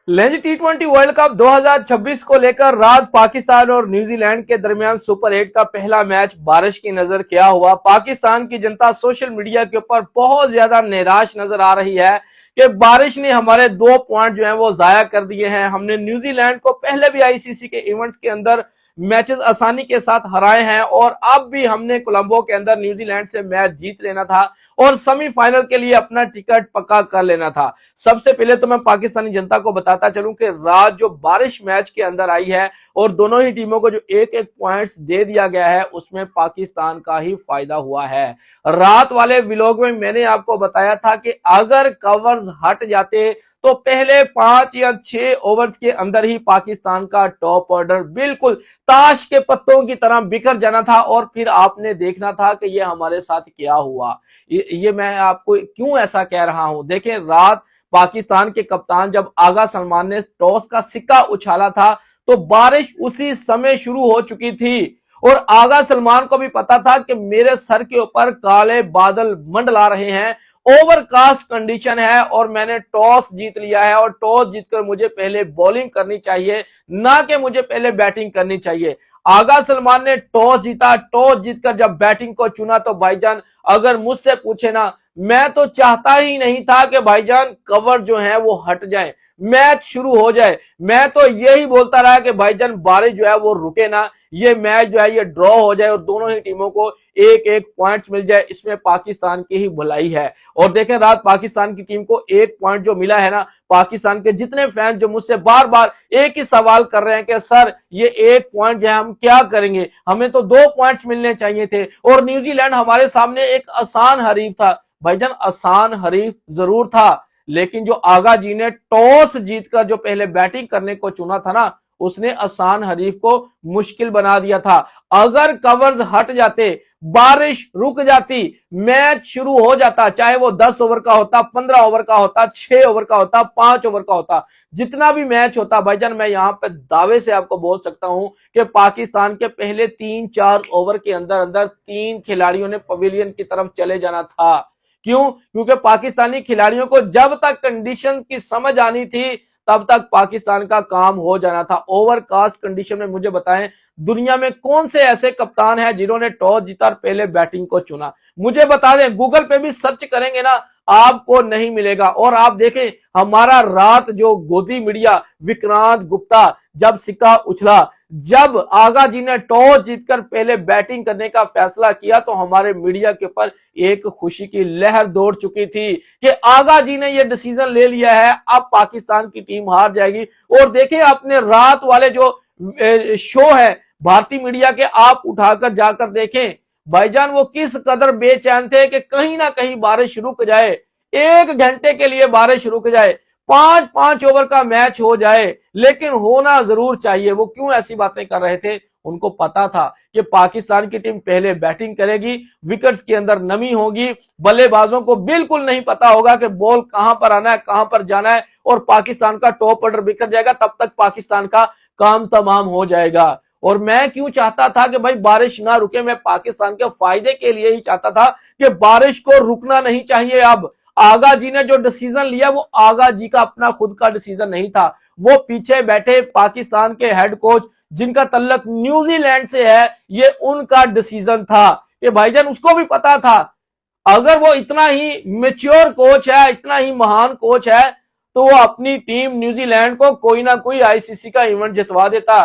Length टी20 world cup 2026 को लेकर रात पाकिस्तान और न्यूजीलैंड के दरमियान सुपर 8 का पहला मैच बारिश की नजर क्या हुआ। पाकिस्तान की जनता सोशल मीडिया के ऊपर बहुत ज्यादा निराश नजर आ रही है कि बारिश ने हमारे 2 पॉइंट जो हैं वो जाया कर दिए हैं। हमने न्यूजीलैंड को पहले भी आईसीसी के इवेंट्स के अंदर मैचेस आसानी के साथ हराए हैं और अब भी हमने कोलंबो के अंदर न्यूजीलैंड से मैच जीत लेना था और सेमीफाइनल के लिए अपना टिकट पक्का कर लेना था। सबसे पहले तो मैं पाकिस्तानी जनता को बताता चलूं कि रात जो बारिश मैच के अंदर आई है और दोनों ही टीमों को जो एक एक पॉइंट्स दे दिया गया है उसमें पाकिस्तान का ही फायदा हुआ है। रात वाले व्लॉग में मैंने आपको बताया था कि अगर कवर्स हट जाते तो पहले 5 या 6 ओवर्स के अंदर ही पाकिस्तान का टॉप ऑर्डर बिल्कुल ताश के पत्तों की तरह बिखर जाना था और फिर आपने देखना था कि ये हमारे साथ क्या हुआ। ये मैं आपको क्यों ऐसा कह रहा हूं, देखें रात पाकिस्तान के कप्तान जब आगा सलमान ने टॉस का सिक्का उछाला था तो बारिश उसी समय शुरू हो चुकी थी और आगा सलमान को भी पता था कि मेरे सर के ऊपर काले बादल मंडला रहे हैं, ओवरकास्ट कंडीशन है और मैंने टॉस जीत लिया है और टॉस जीतकर मुझे पहले बॉलिंग करनी चाहिए ना कि मुझे पहले बैटिंग करनी चाहिए। आगा सलमान ने टॉस जीता, टॉस जीतकर जब बैटिंग को चुना तो भाईजान अगर मुझसे पूछे ना, मैं तो चाहता ही नहीं था कि भाईजान कवर जो है वो हट जाए, मैच शुरू हो जाए। मैं तो यही बोलता रहा कि भाईजान बारिश जो है वो रुके ना, ये मैच जो है ये ड्रॉ हो जाए और दोनों ही टीमों को एक एक पॉइंट्स मिल जाए, इसमें पाकिस्तान की ही भलाई है। और देखें रात पाकिस्तान की टीम को एक पॉइंट जो मिला है ना, पाकिस्तान के जितने फैंस जो मुझसे बार बार एक ही सवाल कर रहे हैं कि सर ये एक पॉइंट जो है हम क्या करेंगे, हमें तो 2 पॉइंट्स मिलने चाहिए थे और न्यूजीलैंड हमारे सामने एक आसान हरीफ था। भाईजान आसान हरीफ जरूर था लेकिन जो आगा जी ने टॉस जीतकर जो पहले बैटिंग करने को चुना था ना, उसने आसान हरीफ को मुश्किल बना दिया था। अगर कवर्स हट जाते, बारिश रुक जाती, मैच शुरू हो जाता, चाहे वो 10 ओवर का होता, 15 ओवर का होता, 6 ओवर का होता, 5 ओवर का होता, जितना भी मैच होता भाईजान मैं यहां पे दावे से आपको बोल सकता हूं कि पाकिस्तान के पहले 3-4 ओवर के अंदर अंदर 3 खिलाड़ियों ने पवेलियन की तरफ चले जाना था। क्यों? क्योंकि पाकिस्तानी खिलाड़ियों को जब तक कंडीशन की समझ आनी थी तब तक पाकिस्तान का काम हो जाना था। ओवरकास्ट कंडीशन में मुझे बताएं दुनिया में कौन से ऐसे कप्तान हैं जिन्होंने टॉस जीता और पहले बैटिंग को चुना, मुझे बता दें। गूगल पे भी सर्च करेंगे ना आपको नहीं मिलेगा। और आप देखें हमारा रात जो गोदी मीडिया विक्रांत गुप्ता जब सिक्का उछला, जब आगा जी ने टॉस जीतकर पहले बैटिंग करने का फैसला किया तो हमारे मीडिया के ऊपर एक खुशी की लहर दौड़ चुकी थी कि आगा जी ने यह डिसीजन ले लिया है, अब पाकिस्तान की टीम हार जाएगी। और देखें अपने रात वाले जो शो है भारतीय मीडिया के, आप उठाकर जाकर देखें भाईजान वो किस कदर बेचैन थे कि कहीं ना कहीं बारिश रुक जाए, 1 घंटे के लिए बारिश रुक जाए, 5-5 ओवर का मैच हो जाए, लेकिन होना जरूर चाहिए। वो क्यों ऐसी बातें कर रहे थे? उनको पता था कि पाकिस्तान की टीम पहले बैटिंग करेगी, विकेट्स के अंदर नमी होगी, बल्लेबाजों को बिल्कुल नहीं पता होगा कि बॉल कहां पर आना है, कहां पर जाना है और पाकिस्तान का टॉप ऑर्डर बिखर जाएगा, तब तक पाकिस्तान का काम तमाम हो जाएगा। और मैं क्यों चाहता था कि भाई बारिश ना रुके, मैं पाकिस्तान के फायदे के लिए ही चाहता था कि बारिश को रुकना नहीं चाहिए। अब आगा जी ने जो डिसीजन लिया वो आगा जी का अपना खुद का डिसीजन नहीं था, वो पीछे बैठे पाकिस्तान के हेड कोच जिनका तल्लक न्यूजीलैंड से है, ये उनका डिसीजन था। कि भाईजान उसको भी पता था अगर वो इतना ही मेच्योर कोच है, इतना ही महान कोच है, तो वो अपनी टीम न्यूजीलैंड को कोई ना कोई आईसीसी का इवेंट जितवा देता।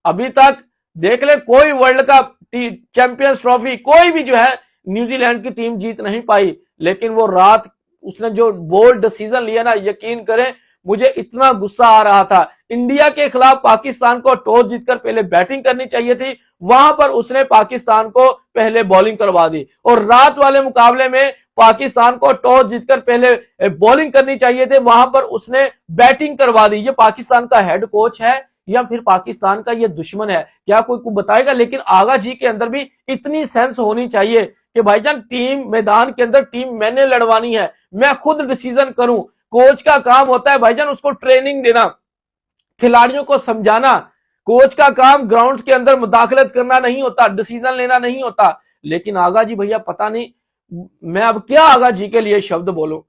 अभी तक देख ले कोई वर्ल्ड कप, चैंपियंस ट्रॉफी कोई भी जो है न्यूजीलैंड की टीम जीत नहीं पाई, लेकिन वो रात उसने जो बोल्ड डिसीजन लिया ना, यकीन करें मुझे इतना गुस्सा आ रहा था। इंडिया के खिलाफ पाकिस्तान को टॉस जीतकर पहले बैटिंग करनी चाहिए थी, वहां पर उसने पाकिस्तान को पहले बॉलिंग करवा दी। और रात वाले मुकाबले में पाकिस्तान को टॉस जीतकर पहले बॉलिंग करनी चाहिए थे, वहां पर उसने बैटिंग करवा दी। ये पाकिस्तान का हेड कोच है या फिर पाकिस्तान का ये दुश्मन है, क्या कोई को बताएगा? लेकिन आगा जी के अंदर भी इतनी सेंस होनी चाहिए कि भाईजान टीम मैदान के अंदर टीम मैंने लड़वानी है, मैं खुद डिसीजन करूं। कोच का काम होता है भाईजान उसको ट्रेनिंग देना, खिलाड़ियों को समझाना। कोच का काम ग्राउंड्स के अंदर मुदाखलत करना नहीं होता, डिसीजन लेना नहीं होता। लेकिन आगा जी भैया पता नहीं मैं अब क्या आगा जी के लिए शब्द बोलूं।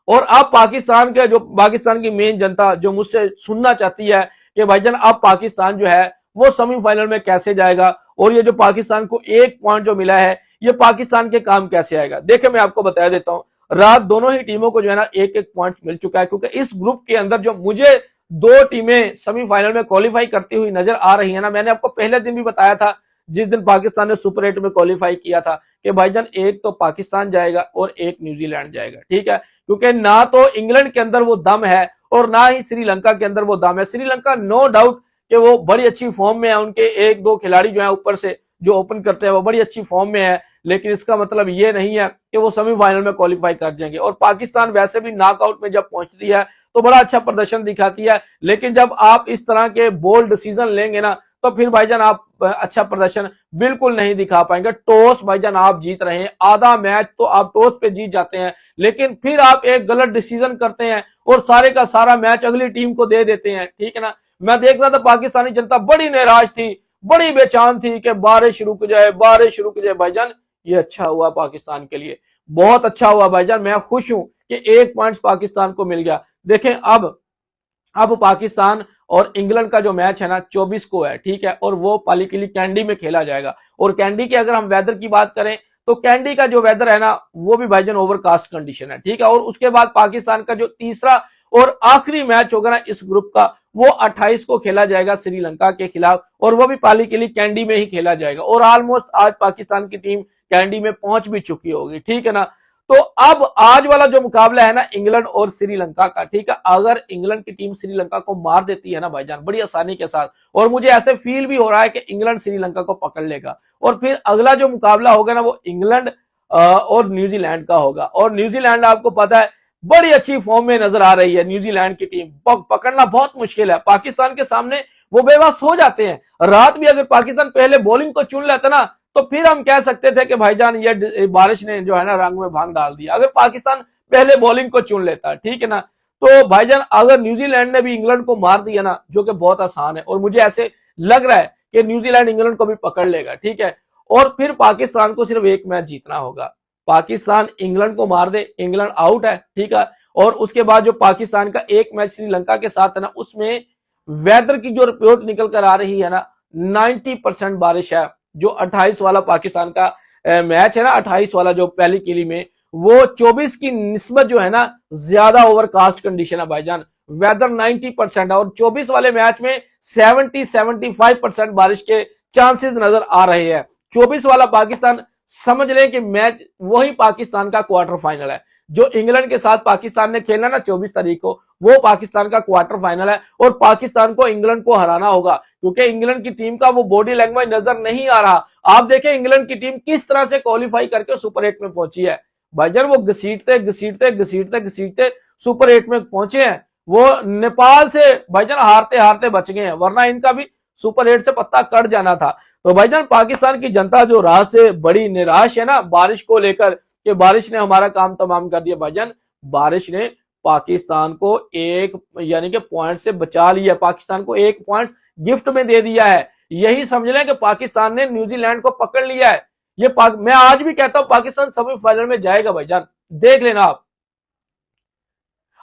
और अब पाकिस्तान की मेन जनता जो मुझसे सुनना चाहती है कि भाईजान अब पाकिस्तान जो है वो सेमीफाइनल में कैसे जाएगा, और ये जो पाकिस्तान को एक पॉइंट जो मिला है ये पाकिस्तान के काम कैसे आएगा। देखिए मैं आपको बता देता हूं, रात दोनों ही टीमों को जो है ना एक एक पॉइंट मिल चुका है, क्योंकि इस ग्रुप के अंदर जो मुझे दो टीमें सेमीफाइनल में क्वालिफाई करती हुई नजर आ रही है ना, मैंने आपको पहले दिन भी बताया था जिस दिन पाकिस्तान ने सुपर 8 में क्वालिफाई किया था कि भाईजान एक तो पाकिस्तान जाएगा और एक न्यूजीलैंड जाएगा, ठीक है, क्योंकि ना तो इंग्लैंड के अंदर वो दम है और ना ही श्रीलंका के अंदर वो दम है। श्रीलंका नो डाउट कि वो बड़ी अच्छी फॉर्म में है, उनके एक दो खिलाड़ी जो है ऊपर से जो ओपन करते हैं वो बड़ी अच्छी फॉर्म में है, लेकिन इसका मतलब ये नहीं है कि वो सेमीफाइनल में क्वालिफाई कर जाएंगे। और पाकिस्तान वैसे भी नॉकआउट में जब पहुंचती है तो बड़ा अच्छा प्रदर्शन दिखाती है, लेकिन जब आप इस तरह के बोल्ड डिसीजन लेंगे ना तो फिर भाईजान आप अच्छा प्रदर्शन बिल्कुल नहीं दिखा पाएंगे। टॉस भाईजान आप जीत रहे हैं, आधा मैच तो आप टॉस पे जीत जाते हैं, लेकिन फिर आप एक गलत डिसीजन करते हैं और सारे का सारा मैच अगली टीम को दे देते हैं, ठीक है ना। मैं देख रहा था पाकिस्तानी जनता बड़ी निराश थी, बड़ी बेचैन थी कि बारिश रुक जाए, बारिश रुक जाए। भाईजान ये अच्छा हुआ पाकिस्तान के लिए, बहुत अच्छा हुआ भाईजान, मैं खुश हूं कि एक पॉइंट पाकिस्तान को मिल गया। देखें अब पाकिस्तान और इंग्लैंड का जो मैच है ना 24 को है, ठीक है, और वो पालीकिली कैंडी में खेला जाएगा। और कैंडी के अगर हम वेदर की बात करें तो कैंडी का जो वेदर है ना वो भी भाईजान ओवरकास्ट कंडीशन है, ठीक है। और उसके बाद पाकिस्तान का जो तीसरा और आखिरी मैच होगा ना इस ग्रुप का वो 28 को खेला जाएगा श्रीलंका के खिलाफ, और वो भी पालीकिली कैंडी में ही खेला जाएगा। और ऑलमोस्ट आज पाकिस्तान की टीम कैंडी में पहुंच भी चुकी होगी, ठीक है ना। तो अब आज वाला जो मुकाबला है ना इंग्लैंड और श्रीलंका का, ठीक है, अगर इंग्लैंड की टीम श्रीलंका को मार देती है ना भाईजान बड़ी आसानी के साथ, और मुझे ऐसे फील भी हो रहा है कि इंग्लैंड श्रीलंका को पकड़ लेगा, और फिर अगला जो मुकाबला होगा ना वो इंग्लैंड और न्यूजीलैंड का होगा। और न्यूजीलैंड आपको पता है बड़ी अच्छी फॉर्म में नजर आ रही है, न्यूजीलैंड की टीम पकड़ना बहुत मुश्किल है, पाकिस्तान के सामने वो बेबस हो जाते हैं। रात भी अगर पाकिस्तान पहले बॉलिंग को चुन लेता ना तो फिर हम कह सकते थे कि भाईजान ये बारिश ने जो है ना रंग में भांग डाल दिया, अगर पाकिस्तान पहले बॉलिंग को चुन लेता, ठीक है ना। तो भाईजान अगर न्यूजीलैंड ने भी इंग्लैंड को मार दिया ना, जो कि बहुत आसान है, और मुझे ऐसे लग रहा है कि न्यूजीलैंड इंग्लैंड को भी पकड़ लेगा, ठीक है, और फिर पाकिस्तान को सिर्फ एक मैच जीतना होगा। पाकिस्तान इंग्लैंड को मार दे, इंग्लैंड आउट है, ठीक है, और उसके बाद जो पाकिस्तान का एक मैच श्रीलंका के साथ है ना उसमें वेदर की जो रिपोर्ट निकल कर आ रही है ना 90% बारिश है। जो 28 वाला पाकिस्तान का मैच है ना 28 वाला जो पहली किली में, वो 24 की निस्बत जो है ना ज्यादा ओवरकास्ट कंडीशन है भाईजान, वेदर 90% है, और 24 वाले मैच में 70-75% बारिश के चांसेस नजर आ रहे हैं। 24 वाला पाकिस्तान समझ लें कि मैच वही पाकिस्तान का क्वार्टर फाइनल है, जो इंग्लैंड के साथ पाकिस्तान ने खेलना ना 24 तारीख को, वो पाकिस्तान का क्वार्टर फाइनल है, और पाकिस्तान को इंग्लैंड को हराना होगा, क्योंकि इंग्लैंड की टीम का वो बॉडी लैंग्वेज नजर नहीं आ रहा। आप देखें इंग्लैंड की टीम किस तरह से क्वालिफाई करके सुपर 8 में पहुंची है भाईजान, वो घसीटते घसीटते घसीटते घसीटते सुपर 8 में पहुंचे हैं। वो नेपाल से भाईजान हारते हारते बच गए हैं, वरना इनका भी सुपर 8 से पत्ता कट जाना था। तो भाईजान पाकिस्तान की जनता जो रात से बड़ी निराश है ना बारिश को लेकर कि बारिश ने हमारा काम तमाम कर दिया, भाईजान बारिश ने पाकिस्तान को एक यानी कि पॉइंट से बचा लिया, पाकिस्तान को एक पॉइंट गिफ्ट में दे दिया है। यही समझ लें कि पाकिस्तान ने न्यूजीलैंड को पकड़ लिया है। मैं आज भी कहता हूं पाकिस्तान सेमीफाइनल में जाएगा भाईजान, देख लेना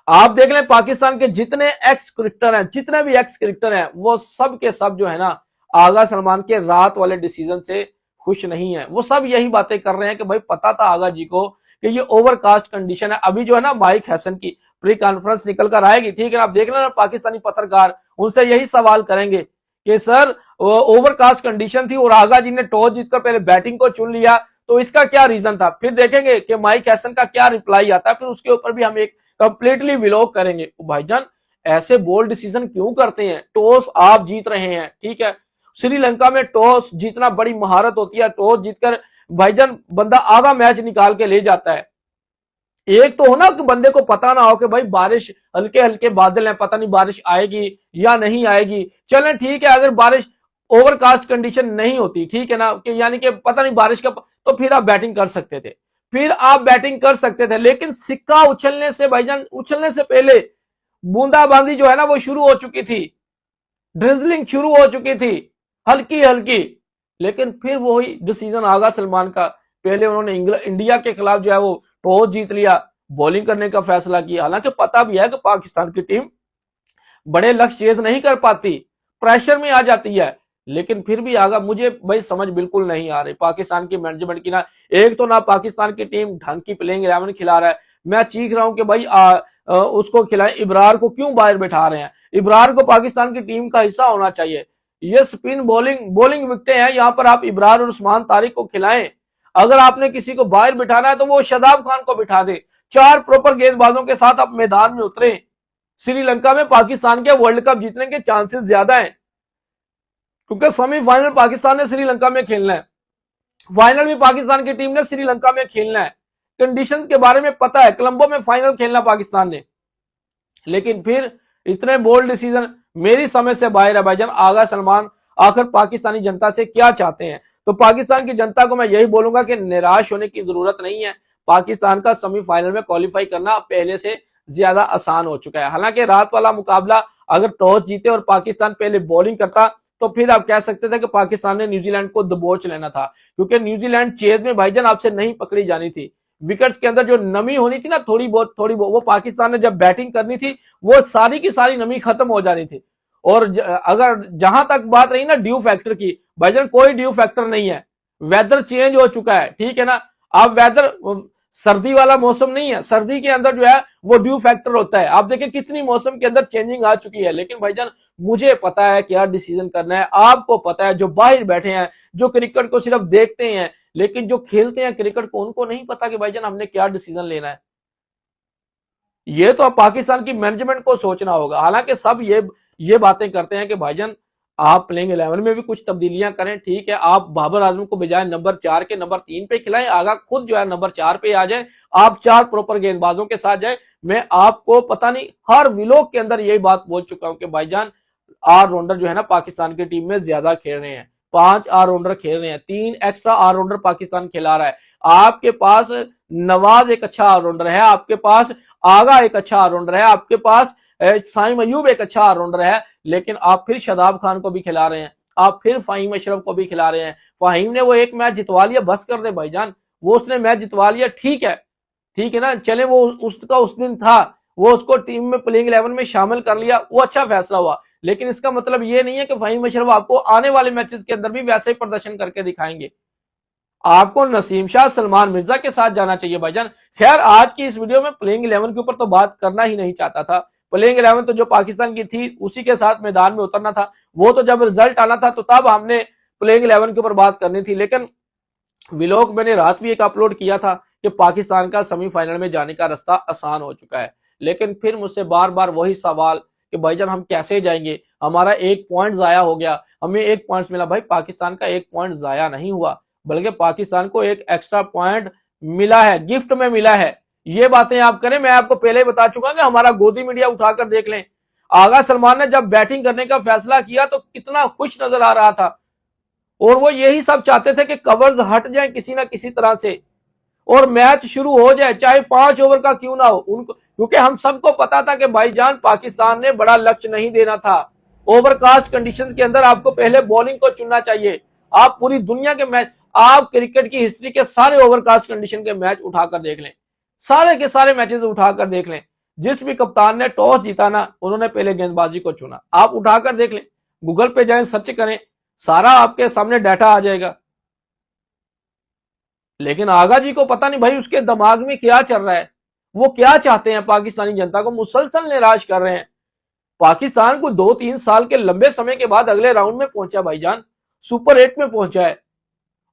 आप देख लें पाकिस्तान के जितने एक्स क्रिकेटर हैं, जितने भी एक्स क्रिकेटर हैं, वो सब के सब जो है ना आगा सलमान के रात वाले डिसीजन से खुश नहीं है। वो सब यही बातें कर रहे हैं कि भाई पता था आगा जी को कि ये ओवरकास्ट कंडीशन है। अभी जो है ना माइक हैसन की प्री कॉन्फ्रेंस निकल कर आएगी, ठीक है, आप देख लेना पाकिस्तानी पत्रकार उनसे यही सवाल करेंगे कि सर ओवरकास्ट कंडीशन थी और आगा जी ने टॉस जीतकर पहले बैटिंग को चुन लिया, तो इसका क्या रीजन था। फिर देखेंगे कि माइक हैसन का क्या रिप्लाई आता है, फिर उसके ऊपर भी हम एक कंप्लीटली व्लॉग करेंगे। भाईजान ऐसे बोल्ड डिसीजन क्यों करते हैं, टॉस आप जीत रहे हैं, ठीक है, श्रीलंका में टॉस जीतना बड़ी महारत होती है, टॉस जीतकर भाईजान बंदा आधा मैच निकाल के ले जाता है। एक तो हो ना कि बंदे को पता ना हो कि भाई बारिश हल्के हल्के बादल हैं, पता नहीं बारिश आएगी या नहीं आएगी। चलें ठीक है, अगर बारिश ओवरकास्ट कंडीशन नहीं होती, ठीक है ना, कि यानी कि पता नहीं बारिश का, तो फिर आप बैटिंग कर सकते थे, फिर आप बैटिंग कर सकते थे। लेकिन सिक्का उछलने से भाईजान, उछलने से पहले बूंदाबांदी जो है ना वो शुरू हो चुकी थी, ड्रिजलिंग शुरू हो चुकी थी हल्की हल्की। लेकिन फिर वही डिसीजन आगा सलमान का, पहले उन्होंने इंडिया के खिलाफ जो है वो टॉस जीत लिया, बॉलिंग करने का फैसला किया। हालांकि पता भी है कि पाकिस्तान की टीम बड़े लक्ष्य चेज नहीं कर पाती, प्रेशर में आ जाती है, लेकिन फिर भी आगा मुझे भाई समझ बिल्कुल नहीं आ रही पाकिस्तान की मैनेजमेंट की। ना एक तो ना पाकिस्तान की टीम ढंग की प्लेइंग 11 खिला रहा है। मैं चीख रहा हूं कि भाई उसको खिलाएं, इब्रार को क्यों बाहर बैठा रहे हैं? इब्रार को पाकिस्तान की टीम का हिस्सा होना चाहिए। ये स्पिन बॉलिंग विकेटें हैं, यहां पर आप इब्रार और उस्मान तारिक को खिलाएं। अगर आपने किसी को बाहर बिठाना है तो वो शादाब खान को बिठा दे। 4 प्रॉपर गेंदबाजों के साथ आप मैदान में उतरे। श्रीलंका में पाकिस्तान के वर्ल्ड कप जीतने के चांसेस ज्यादा हैं, क्योंकि सेमीफाइनल पाकिस्तान ने श्रीलंका में खेलना है, फाइनल भी पाकिस्तान की टीम ने श्रीलंका में खेलना है। कंडीशंस के बारे में पता है, कोलंबो में फाइनल खेलना पाकिस्तान ने, लेकिन फिर इतने बोल्ड डिसीजन मेरी समझ से बाहर है भाईजान। आगा सलमान आखिर पाकिस्तानी जनता से क्या चाहते हैं? तो पाकिस्तान की जनता को मैं यही बोलूंगा कि निराश होने की जरूरत नहीं है। पाकिस्तान का सेमीफाइनल में क्वालिफाई करना पहले से ज्यादा आसान हो चुका है। हालांकि रात वाला मुकाबला अगर टॉस जीते और पाकिस्तान पहले बॉलिंग करता तो फिर आप कह सकते थे कि पाकिस्तान ने न्यूजीलैंड को दबोच लेना था, क्योंकि न्यूजीलैंड चेज में भाईजान आपसे नहीं पकड़ी जानी थी। विकेट्स के अंदर जो नमी होनी थी ना, थोड़ी बहुत वो पाकिस्तान ने जब बैटिंग करनी थी वो सारी की सारी नमी खत्म हो जानी थी। और अगर जहां तक बात रही ना ड्यू फैक्टर की, भाईजान कोई ड्यू फैक्टर नहीं है। वेदर चेंज हो चुका है, ठीक है ना। अब वेदर सर्दी वाला मौसम नहीं है, सर्दी के अंदर जो है वो ड्यू फैक्टर होता है। आप देखिए कितनी मौसम के अंदर चेंजिंग आ चुकी है, लेकिन भाईजान मुझे पता है क्या डिसीजन करना है, आपको पता है, जो बाहर बैठे हैं, जो क्रिकेट को सिर्फ देखते हैं लेकिन जो खेलते हैं क्रिकेट को, उनको नहीं पता कि भाईजान हमने क्या डिसीजन लेना है। ये तो पाकिस्तान की मैनेजमेंट को सोचना होगा। हालांकि सब ये बातें करते हैं कि भाईजान आप प्लेइंग 11 में भी कुछ तब्दीलियां करें, ठीक है। आप बाबर आजम को बजाय नंबर 4 के नंबर 3 पे खिलाएं, आगा खुद जो है नंबर 4 पे आ जाए, आप 4 प्रॉपर गेंदबाजों के साथ जाए। मैं आपको पता नहीं हर व्लॉग के अंदर यही बात बोल चुका हूं कि भाईजान ऑलराउंडर जो है ना पाकिस्तान की टीम में ज्यादा खेल रहे हैं। 5 ऑलराउंडर खेल रहे हैं, 3 एक्स्ट्रा ऑलराउंडर पाकिस्तान खिला रहा है। आपके पास नवाज एक अच्छा ऑलराउंडर है, आपके पास आगा एक अच्छा ऑलराउंडर है, आपके पास साइम अयूब एक अच्छा ऑलराउंडर है, लेकिन आप फिर शादाब खान को भी खिला रहे हैं, आप फिर फाहिम अशरफ को भी खिला रहे हैं। फाहिम ने वो एक मैच जितवा लिया, बस कर दे भाईजान, वो उसने मैच जितवा लिया, ठीक है ना। चले वो उसका उस दिन था, वो उसको टीम में प्लेइंग 11 में शामिल कर लिया, वो अच्छा फैसला हुआ, लेकिन इसका मतलब ये नहीं है कि फाहिम अशरफ आपको आने वाले मैचेस के अंदर भी वैसे ही प्रदर्शन करके दिखाएंगे। आपको नसीम शाह, सलमान मिर्जा के साथ जाना चाहिए भाईजान। खैर आज की इस वीडियो में प्लेइंग 11 के ऊपर तो बात करना ही नहीं चाहता था। प्लेइंग 11 तो जो पाकिस्तान की थी उसी के साथ मैदान में उतरना था, वो तो जब रिजल्ट आना था तो तब हमने प्लेइंग 11 के ऊपर बात करनी थी। लेकिन व्लॉग मैंने रात भी एक अपलोड किया था कि पाकिस्तान का सेमीफाइनल में जाने का रास्ता आसान हो चुका है, लेकिन फिर मुझसे बार बार वही सवाल कि भाईजान हम कैसे जाएंगे, हमारा 1 पॉइंट जाया हो गया, हमें 1 पॉइंट मिला। भाई पाकिस्तान का 1 पॉइंट जाया नहीं हुआ, बल्कि पाकिस्तान को एक एक्स्ट्रा पॉइंट मिला है, गिफ्ट में मिला है। ये बातें आप करें, मैं आपको पहले ही बता चुका कि हमारा गोदी मीडिया उठाकर देख लें। आगा सलमान ने जब बैटिंग करने का फैसला किया तो कितना खुश नजर आ रहा था, और वो यही सब चाहते थे कि कवर्स हट जाए किसी ना किसी तरह से और मैच शुरू हो जाए, चाहे 5 ओवर का क्यों ना हो उनको, क्योंकि हम सबको पता था कि भाईजान पाकिस्तान ने बड़ा लक्ष्य नहीं देना था। ओवरकास्ट कंडीशंस के अंदर आपको पहले बॉलिंग को चुनना चाहिए। आप पूरी दुनिया के मैच, आप क्रिकेट की हिस्ट्री के सारे ओवरकास्ट कंडीशन के मैच उठाकर देख लें, सारे के सारे मैचेस उठाकर देख लें, जिस भी कप्तान ने टॉस जीता ना उन्होंने पहले गेंदबाजी को चुना। आप उठाकर देख लें, गूगल पे जाएं, सर्च करें, सारा आपके सामने डाटा आ जाएगा। लेकिन आगा जी को पता नहीं भाई उसके दिमाग में क्या चल रहा है, वो क्या चाहते हैं, पाकिस्तानी जनता को मुसलसल निराश कर रहे हैं। पाकिस्तान को 2-3 साल के लंबे समय के बाद अगले राउंड में पहुंचा भाईजान, सुपर 8 में पहुंचा है,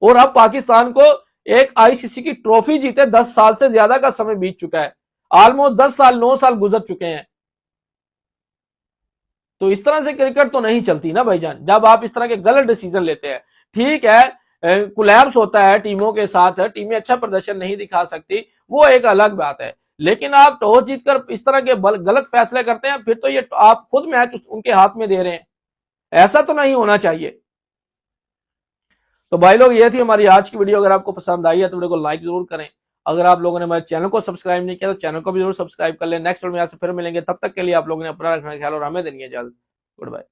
और अब पाकिस्तान को एक आईसीसी की ट्रॉफी जीते 10 साल से ज्यादा का समय बीत चुका है, ऑलमोस्ट 10 साल 9 साल गुजर चुके हैं। तो इस तरह से क्रिकेट तो नहीं चलती ना भाईजान, जब आप इस तरह के गलत डिसीजन लेते हैं। ठीक है, कोलैप्स होता है टीमों के साथ, टीमें अच्छा प्रदर्शन नहीं दिखा सकती, वो एक अलग बात है, लेकिन आप टॉस जीतकर इस तरह के गलत फैसले करते हैं, फिर तो ये आप खुद मैच उनके हाथ में दे रहे हैं, ऐसा तो नहीं होना चाहिए। तो भाई लोग ये थी हमारी आज की वीडियो। अगर आपको पसंद आई है तो वीडियो को लाइक जरूर करें। अगर आप लोगों ने हमारे चैनल को सब्सक्राइब नहीं किया तो चैनल को भी जरूर सब्सक्राइब कर लें। नेक्स्ट वीडियो में आपसे फिर मिलेंगे, तब तक के लिए आप लोगों ने अपना रखना ख्याल और हमें देनी है इजाजत। Good bye.